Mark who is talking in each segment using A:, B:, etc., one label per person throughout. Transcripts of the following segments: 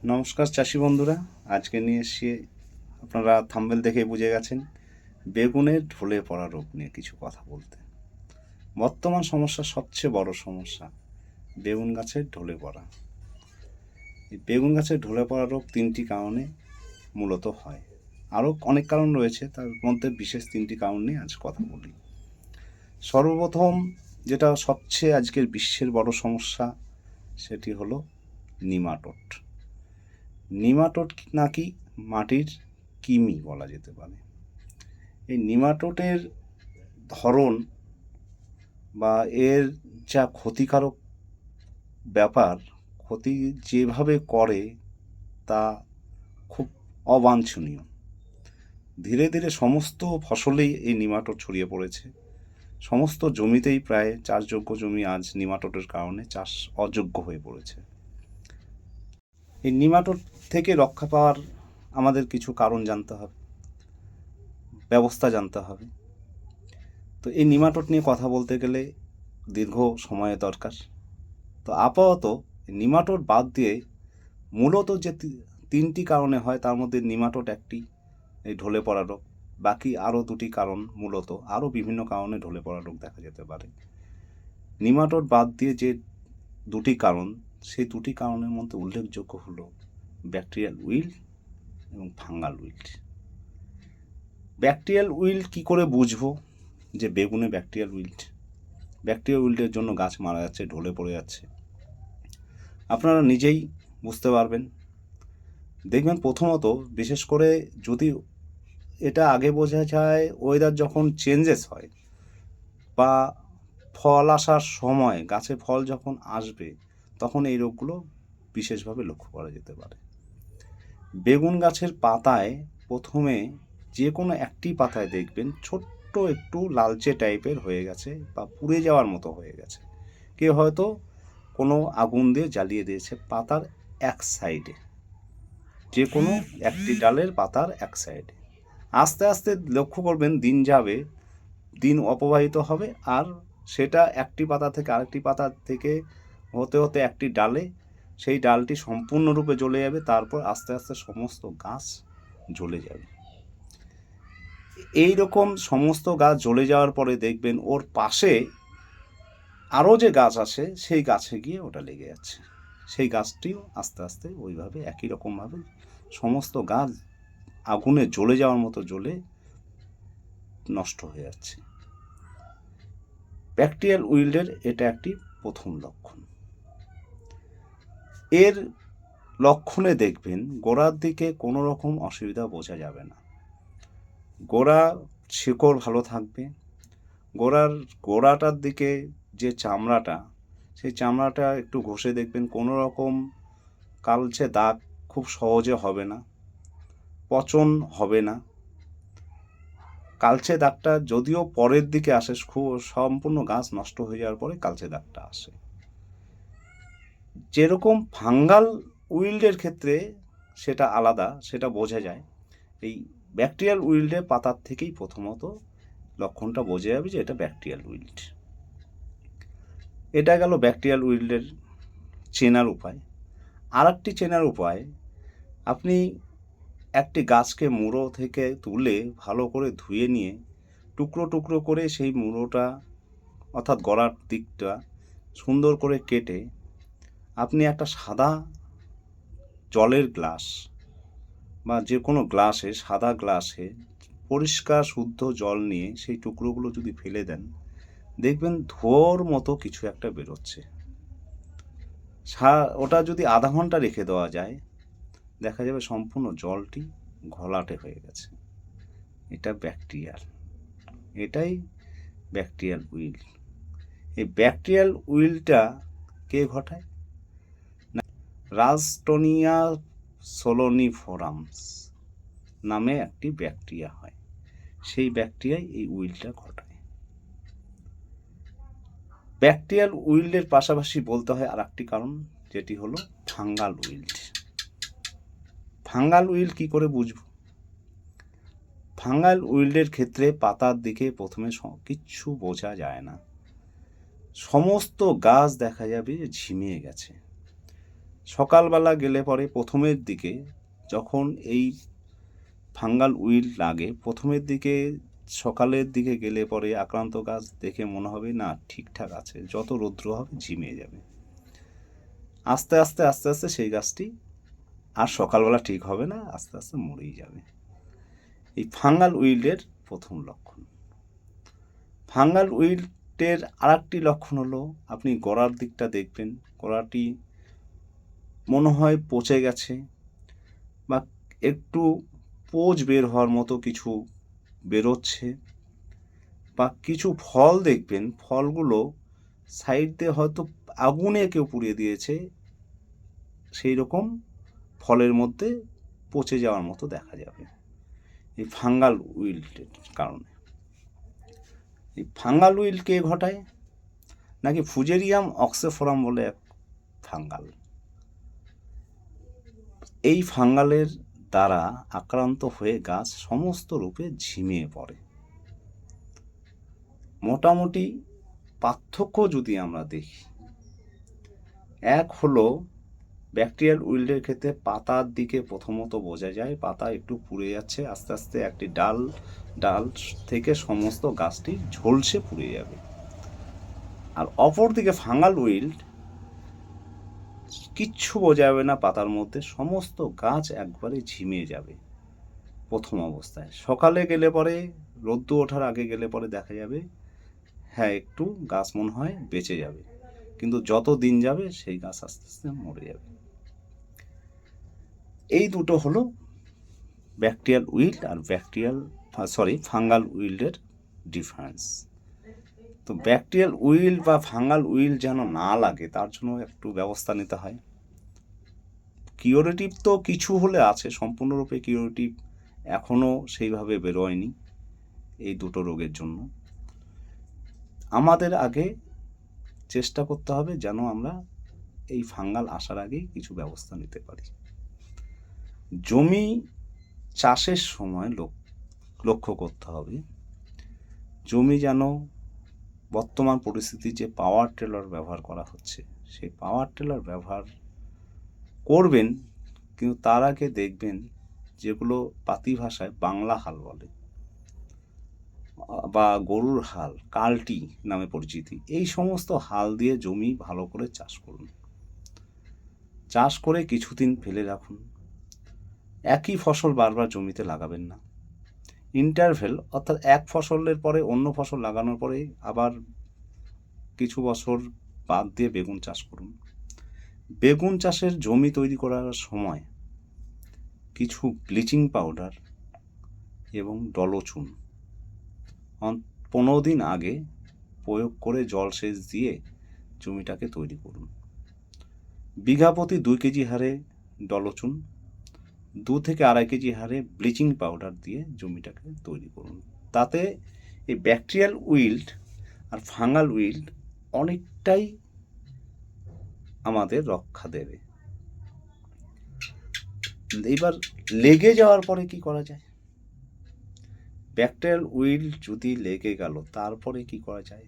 A: নমস্কার চাষি বন্ধুরা, আজকে নিয়ে এসে আপনারা থাম্বনেল দেখে বুঝে গেছেন বেগুনের ঢলে পড়া রোগ নিয়ে কিছু কথা বলতে। বর্তমান সমস্যা, সবচেয়ে বড় সমস্যা বেগুন গাছের ঢলে পড়া। এই বেগুন গাছের ঢলে পড়া রোগ তিনটি কারণে মূলত হয়। আরও অনেক কারণ রয়েছে, তার মধ্যে বিশেষ তিনটি কারণ নিয়ে আজ কথা বলি। সর্বপ্রথম যেটা সবচেয়ে আজকের বিশ্বের বড় সমস্যা, সেটি হলো নিমাটোড। নিমাটোড নাকি মাটির কৃমি বলা যেতে পারে। এই নিমাটোডের ধরন বা এর যা ক্ষতিকারক ব্যাপার, ক্ষতি যেভাবে করে তা খুব অবাঞ্ছনীয়। ধীরে ধীরে সমস্ত ফসলেই এই নিমাটোড ছড়িয়ে পড়েছে। সমস্ত জমিতেই, প্রায় চাষযোগ্য জমি আজ নিমাটোডের কারণে চাষ অযোগ্য হয়ে পড়েছে। এই নিমাটোড থেকে রক্ষা পাওয়ার আমাদের কিছু কারণ জানতে হবে, ব্যবস্থা জানতে হবে। তো এই নিমাটোড নিয়ে কথা বলতে গেলে দীর্ঘ সময়ের দরকার। তো আপাতত নিমাটোড বাদ দিয়ে মূলত যে তিনটি কারণে হয়, তার মধ্যে নিমাটোড একটি, এই ঢলে পড়া রোগ। বাকি আরও দুটি কারণ, মূলত আরও বিভিন্ন কারণে ঢলে পড়া রোগ দেখা যেতে পারে। নিমাটোড বাদ দিয়ে যে দুটি কারণ, সেই দুটি কারণের মধ্যে উল্লেখযোগ্য হলো ব্যাকটেরিয়াল উইল্ট এবং ফাঙ্গাল উইল্ট। ব্যাকটেরিয়াল উইল্ট কী করে বুঝবো যে বেগুনে ব্যাকটেরিয়াল উইল্টের জন্য গাছ মারা যাচ্ছে, ঢলে পড়ে যাচ্ছে? আপনারা নিজেই বুঝতে পারবেন। দেখবেন প্রথমত, বিশেষ করে যদি এটা আগে বোঝা যায়, ওয়েদার যখন চেঞ্জেস হয় বা ফল আসার সময়, গাছে ফল যখন আসবে, তখন এই রোগগুলো বিশেষভাবে লক্ষ্য করা যেতে পারে। বেগুন গাছের পাতায় প্রথমে যে কোনো একটি পাতায় দেখবেন ছোট্ট একটু লালচে টাইপের হয়ে গেছে বা পুড়ে যাওয়ার মতো হয়ে গেছে। কেউ হয়তো কোনো আগুন দিয়ে জ্বালিয়ে দিয়েছে পাতার এক সাইডে, যে কোনো একটি ডালের পাতার এক সাইডে। আস্তে আস্তে লক্ষ্য করবেন, দিন যাবে, দিন অপবাহিত হবে, আর সেটা একটি পাতা থেকে আরেকটি পাতা থেকে হতে হতে একটি ডালে, সেই ডালটি সম্পূর্ণরূপে জ্বলে যাবে। তারপর আস্তে আস্তে সমস্ত গাছ জ্বলে যাবে। এই রকম সমস্ত গাছ জ্বলে যাওয়ার পরে দেখবেন ওর পাশে আরও যে গাছ আছে, সেই গাছে গিয়ে ওটা লেগে যাচ্ছে। সেই গাছটিও আস্তে আস্তে ওইভাবে একই রকমভাবে সমস্ত গাছ আগুনে জ্বলে যাওয়ার মতো জ্বলে নষ্ট হয়ে যাচ্ছে। ব্যাকটেরিয়াল উইল্টের এটা একটি প্রথম লক্ষণ। এর লক্ষণে দেখবেন গোড়ার দিকে কোনো রকম অসুবিধা বোঝা যাবে না। গোড়া শিকড় ভালো থাকবে। গোড়াটার দিকে যে চামড়াটা, সেই চামড়াটা একটু ঘষে দেখবেন কোনো রকম কালচে দাগ খুব সহজে হবে না, পচন হবে না। কালচে দাগটা যদিও পরের দিকে আসে, খুব সম্পূর্ণ গাছ নষ্ট হয়ে যাওয়ার পরে কালচে দাগটা আসে। যেরকম ফাঙ্গাল উইল্ডের ক্ষেত্রে সেটা আলাদা, সেটা বোঝা যায়। এই ব্যাকটেরিয়াল উইল্ডে পাতার থেকেই প্রথমত লক্ষণটা বোঝা যাবে যে এটা ব্যাকটেরিয়াল উইল্ড। এটা গেল ব্যাকটেরিয়াল উইল্ডের চেনার উপায়। আর একটি চেনার উপায়, আপনি একটি গাছকে মুড়ো থেকে তুলে ভালো করে ধুয়ে নিয়ে টুকরো টুকরো করে সেই মুড়োটা, অর্থাৎ গড়ার দিকটা সুন্দর করে কেটে আপনি একটা সাদা জলের গ্লাস বা যে কোনো গ্লাসে, সাদা গ্লাসে পরিষ্কার শুদ্ধ জল নিয়ে সেই টুকরোগুলো যদি ফেলে দেন, দেখবেন ধোঁয়ার মতো কিছু একটা বেরোচ্ছে। ওটা যদি আধা ঘন্টা রেখে দেওয়া যায়, দেখা যাবে সম্পূর্ণ জলটি ঘোলাটে হয়ে গেছে। এটা ব্যাকটেরিয়াল, এটাই ব্যাকটেরিয়াল উইল। এই ব্যাকটেরিয়াল উইলটা কে ঘটায়? রাজটোনিয়া সোলোনিফোরামস নামে একটি ব্যাকটেরিয়া হয়, সেই ব্যাকটেরিয়াই এই উইলটা ঘটায়। ব্যাকটেরিয়াল উইল্ডের পাশাপাশি বলতে হয় আর একটি কারণ, যেটি হলো ফাঙ্গাল উইল্ড। ফাঙ্গাল উইল্ড কী করে বুঝব? ফাঙ্গাল উইল্ডের ক্ষেত্রে পাতার দিকে প্রথমে কিচ্ছু বোঝা যায় না। সমস্ত গাছ দেখা যাবে ঝিমিয়ে গেছে, সকালবেলা গেলে পরে প্রথমের দিকে যখন এই ফাঙ্গাল উইল লাগে, প্রথমের দিকে সকালের দিকে গেলে পরে আক্রান্ত গাছ দেখে মনে হবে না ঠিকঠাক আছে, যত রৌদ্র হবে ঝিমিয়ে যাবে। আস্তে আস্তে আস্তে আস্তে সেই গাছটি আর সকালবেলা ঠিক হবে না, আস্তে আস্তে মরেই যাবে। এই ফাঙ্গাল উইল্টের প্রথম লক্ষণ। ফাঙ্গাল উইল্টের আর একটি লক্ষণ হলো আপনি গোড়ার দিকটা দেখবেন, গোড়াটি মনে হয় পচে গেছে বা একটু পোজ বের হওয়ার মতো কিছু বেরোচ্ছে, বা কিছু ফল দেখবেন ফলগুলো সাইড দিয়ে হয়তো আগুনে কেউ পুড়িয়ে দিয়েছে, সেই রকম ফলের মধ্যে পচে যাওয়ার মতো দেখা যাবে এই ফাঙ্গাল উইল্টের কারণে। এই ফাঙ্গাল উইল্ট কে ঘটায়? নাকি ফুজেরিয়াম অক্সিফোরাম বলে এক ফাঙ্গাল। এই ফাঙ্গালের দ্বারা আক্রান্ত হয়ে গাছ সমস্ত রূপে ঝিমিয়ে পড়ে। মোটামুটি পার্থক্য যদি আমরা দেখি, এক হলো ব্যাকটেরিয়াল উইল্টের ক্ষেত্রে পাতার দিকে প্রথমত বোঝা যায় পাতা একটু পুড়ে যাচ্ছে, আস্তে আস্তে একটি ডাল থেকে সমস্ত গাছটি ঝলসে পুড়ে যাবে। আর অপর দিকে ফাঙ্গাল উইল্ট কিচ্ছু বোঝা যাবে না, পাতার মধ্যে সমস্ত গাছ একবারে ঝিমিয়ে যাবে প্রথম অবস্থায়। সকালে গেলে পরে, রোদ্দু ওঠার আগে গেলে পরে দেখা যাবে হ্যাঁ একটু গাছ মনে হয় বেঁচে যাবে, কিন্তু যত দিন যাবে সেই গাছ আস্তে আস্তে মরে যাবে। এই দুটো হলো ব্যাকটেরিয়াল উইল্ট আর ফাঙ্গাল উইল্টের ডিফারেন্স। তো ব্যাকটেরিয়াল উইল্ট বা ফাঙ্গাল উইল্ট যেন না লাগে তার জন্য একটু ব্যবস্থা নিতে হয়। কিউরেটিভ তো কিছু হলে আছে, সম্পূর্ণরূপে কিউরেটিভ এখনও সেইভাবে বেরোয়নি এই দুটো রোগের জন্য। আমাদের আগে চেষ্টা করতে হবে যেন আমরা এই ফাঙ্গাল আসার আগেই কিছু ব্যবস্থা নিতে পারি। জমি চাষের সময় লক্ষ্য করতে হবে জমি যেন বর্তমান পরিস্থিতি যে পাওয়ার টিলার ব্যবহার করা হচ্ছে সেই পাওয়ার টিলার ব্যবহার করবেন, কিন্তু তার আগে দেখবেন যেগুলো পাতি ভাষায় বাংলা হাল বলে বা গরুর হাল, কালটি নামে পরিচিতি, এই সমস্ত হাল দিয়ে জমি ভালো করে চাষ করুন। চাষ করে কিছুদিন ফেলে রাখুন। একই ফসল বারবার জমিতে লাগাবেন না। ইন্টারভেল অর্থাৎ এক ফসলের পরে অন্য ফসল লাগানোর পরে আবার কিছু বছর বাদ দিয়ে বেগুন চাষ করুন। বেগুন চাষের জমি তৈরি করার সময় কিছু ব্লিচিং পাউডার এবং ডলোচুন 15 দিন আগে প্রয়োগ করে জলসেচ দিয়ে জমিটাকে তৈরি করুন। বিঘা প্রতি 2 কেজি হারে ডলোচুন, 2 থেকে 2.5 কেজি হারে ব্লিচিং পাউডার দিয়ে জমিটাকে তৈরি করুন। তাতে এই ব্যাকটেরিয়াল উইল্ট আর ফাঙ্গাল উইল্ট অনেকটাই আমাদের রক্ষা দেবে। এবার লেগে যাওয়ার পরে কি করা যায়? ব্যাকটেরিয়াল উইল্ট যদি লেগে গেল তারপরে কি করা যায়?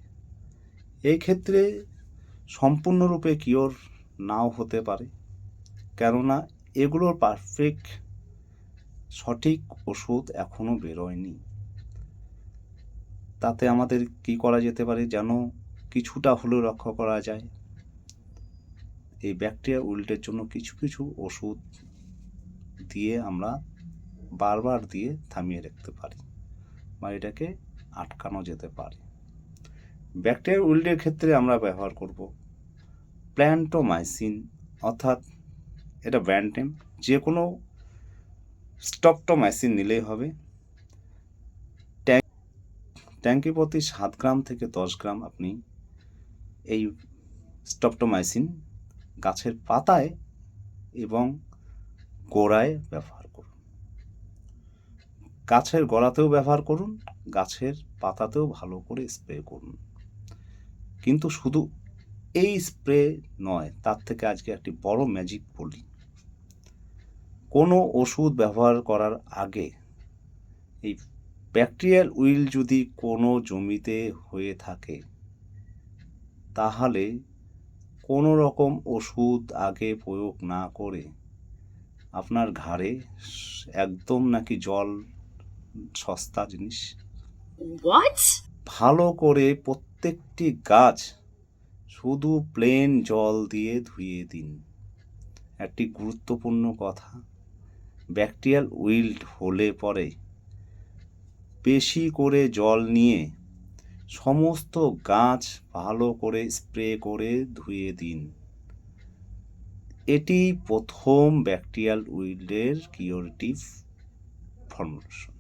A: এই ক্ষেত্রে সম্পূর্ণরূপে কিওর নাও হতে পারে, কেননা এগুলোর পারফেক্ট সঠিক ওষুধ এখনো বেরোয়নি। তাতে আমাদের কি করা যেতে পারে যেন কিছুটা হলেও রক্ষা করা যায়? এই ব্যাকটেরিয়া উইল্টের জন্য কিছু কিছু ওষুধ দিয়ে আমরা বারবার দিয়ে থামিয়ে রাখতে পারি বা এটাকে আটকানো যেতে পারে। ব্যাকটেরিয়া উইল্টের ক্ষেত্রে আমরা ব্যবহার করব প্ল্যান্টোমাইসিন, অর্থাৎ এটা ব্র্যান্ড নেম, যে কোনো স্ট্রেপ্টোমাইসিন নিলেই হবে। ট্যাঙ্কি প্রতি 7 গ্রাম থেকে 10 গ্রাম আপনি এই স্ট্রেপ্টোমাইসিন গাছের পাতায় এবং গোড়ায় ব্যবহার করুন। গাছের গোড়াতেও ব্যবহার করুন, গাছের পাতাতেও ভালো করে স্প্রে করুন। কিন্তু শুধু এই স্প্রে নয়, তার থেকে আজকে একটি বড় ম্যাজিক বলি। কোনো ওষুধ ব্যবহার করার আগে এই ব্যাকটেরিয়াল উইল যদি কোনো জমিতে হয়ে থাকে তাহলে কোনো রকম ওষুধ আগে প্রয়োগ না করে আপনার ঘাড়ে একদম নাকি জল সস্তা জিনিস, ভালো করে প্রত্যেকটি গাছ শুধু প্লেন জল দিয়ে ধুয়ে দিন। একটি গুরুত্বপূর্ণ কথা, ব্যাকটেরিয়াল উইল্ট হলে পরে বেশি করে জল নিয়ে সমস্ত গাছ ভালো করে স্প্রে করে ধুয়ে দিন। এটি প্রথম ব্যাকটেরিয়াল উইল্টের কিউরেটিভ ফর্মুলেশন,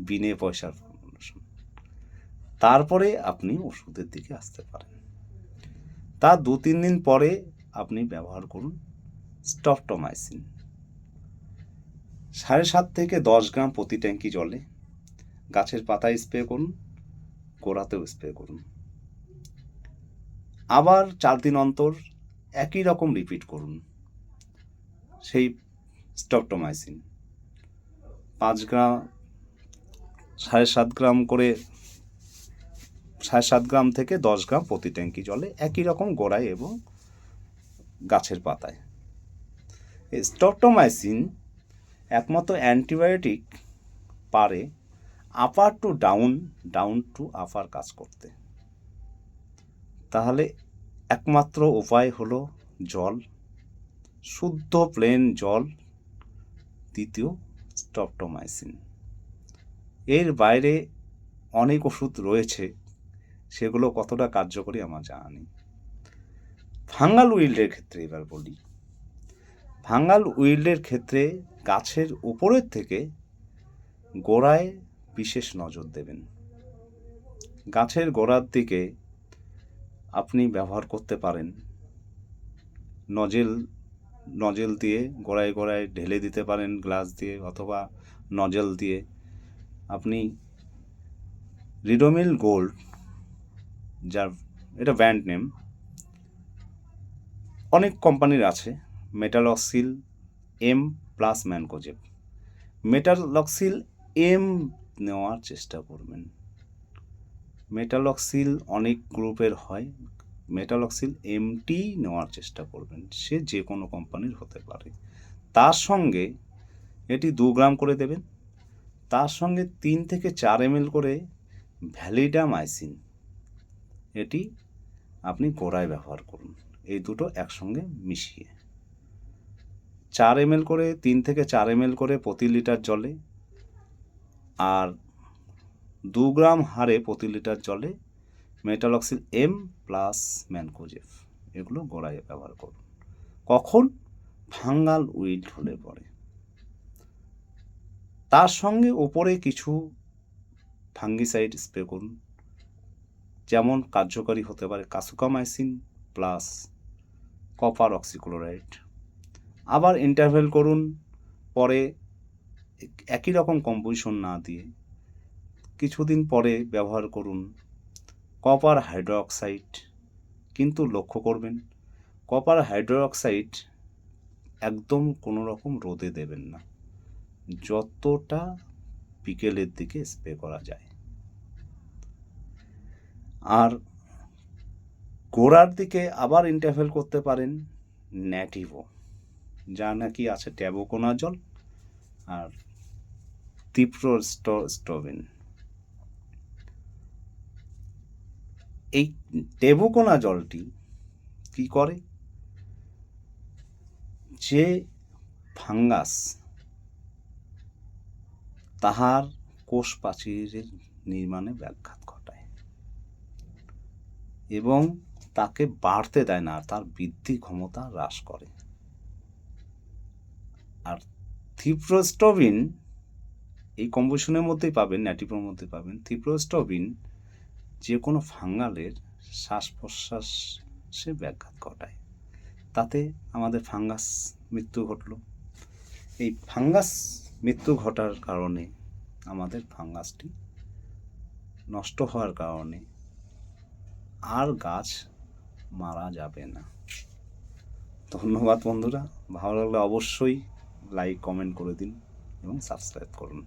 A: বিনে পয়সার ফর্মুলেশন। তারপরে আপনি ওষুধের দিকে আসতে পারেন। তার 2-3 দিন পরে আপনি ব্যবহার করুন স্ট্রেপ্টোমাইসিন 7.5 থেকে 10 গ্রাম প্রতি ট্যাঙ্কি জলে। গাছের পাতায় স্প্রে করুন, গোড়াতেও স্প্রে করুন। আবার 4 দিন অন্তর একই রকম রিপিট করুন সেই স্ট্রেপ্টোমাইসিন 5 গ্রাম 7.5 গ্রাম করে, 7.5 গ্রাম থেকে 10 গ্রাম প্রতি ট্যাঙ্কি জলে, একই রকম গোড়ায় এবং গাছের পাতায়। এই স্ট্রেপ্টোমাইসিন একমাত্র অ্যান্টিবায়োটিক পারে আপার টু ডাউন, ডাউন টু আপার কাজ করতে। তাহলে একমাত্র উপায় হলো জল, শুদ্ধ প্লেন জল, দ্বিতীয় স্ট্রেপ্টোমাইসিন। এর বাইরে অনেক ওষুধ রয়েছে, সেগুলো কতটা কার্যকরী আমার জানা নেই। ফাঙ্গাল উইল্ডের ক্ষেত্রে এবার বলি। ফাঙ্গাল উইল্ডের ক্ষেত্রে গাছের উপরের থেকে গোড়ায় বিশেষ নজর দেবেন। গাছের গোড়ার দিকে আপনি ব্যবহার করতে পারেন নজেল দিয়ে গোড়ায় গোড়ায় ঢেলে দিতে পারেন গ্লাস দিয়ে, অথবা নজেল দিয়ে আপনি রিডোমিল গোল্ড, যার এটা ব্র্যান্ড নেম, অনেক কোম্পানির আছে, metalaxyl M plus mancozeb, metalaxyl M নেওয়ার চেষ্টা করবেন। মেটালক্সিল অনেক গ্রুপের হয়, মেটালক্সিল এমটি নেওয়ার চেষ্টা করবেন, সে যে কোনো কোম্পানির হতে পারে। তার সঙ্গে এটি 2 গ্রাম করে দেবেন, তার সঙ্গে 3 থেকে 4 ml করে ভ্যালিডামাইসিন, এটি আপনি গোড়ায় ব্যবহার করুন। এই দুটো একসঙ্গে মিশিয়ে 4 ml করে, 3 থেকে 4 ml করে প্রতি লিটার জলে, আর 2 গ্রাম হারে প্রতি লিটার জলে মেটালক্সিল এম প্লাস ম্যানকোজেব, এগুলো গোড়ায় ব্যবহার করুন। কখন? ফাঙ্গাল উইল্ট হলে পরে। তার সঙ্গে ওপরে কিছু ফাঙ্গিসাইড স্প্রে করুন, যেমন কার্যকারী হতে পারে কাসুকামাইসিন প্লাস কপার অক্সিক্লোরাইড। আবার ইন্টারভেল করুন, পরে একই রকম কম্পোজিশন না দিয়ে কিছুদিন পরে ব্যবহার করুন কপার হাইড্রোক্সাইড। কিন্তু লক্ষ্য করবেন, কপার হাইড্রোক্সাইড একদম কোনো রকম রোদে দেবেন না, যতটা বিকেলের দিকে স্প্রে করা যায়। আর গোড়ার দিকে আবার ইন্টারভেল করতে পারেন ন্যাটিভো, যা নাকি আছে ট্যাবোকোনাজল আর থিপ্রোস্টোবিন। এই ট্যাবোকোনাজলটি কি করে? যে ফাঙ্গাস তাহার কোষ প্রাচীরের নির্মাণে ব্যাঘাত ঘটায় এবং তাকে বাড়তে দেয় না, তার বৃদ্ধি ক্ষমতা হ্রাস করে। আর থিপ্রোস্টোবিন এই কম্পোজিশনের মধ্যেই পাবেন, ন্যাটিভোর মধ্যে পাবেন। থিপ্রোস্টোবিন যে কোনো ফাঙ্গালের শ্বাস প্রশ্বাসে ব্যাঘাত ঘটায়, তাতে আমাদের ফাঙ্গাস মৃত্যু ঘটল। এই ফাঙ্গাস মৃত্যু ঘটার কারণে আমাদের ফাঙ্গাসটি নষ্ট হওয়ার কারণে আর গাছ মারা যাবে না। ধন্যবাদ বন্ধুরা, ভালো লাগলে অবশ্যই লাইক কমেন্ট করে দিন এবং সাবস্ক্রাইব করুন।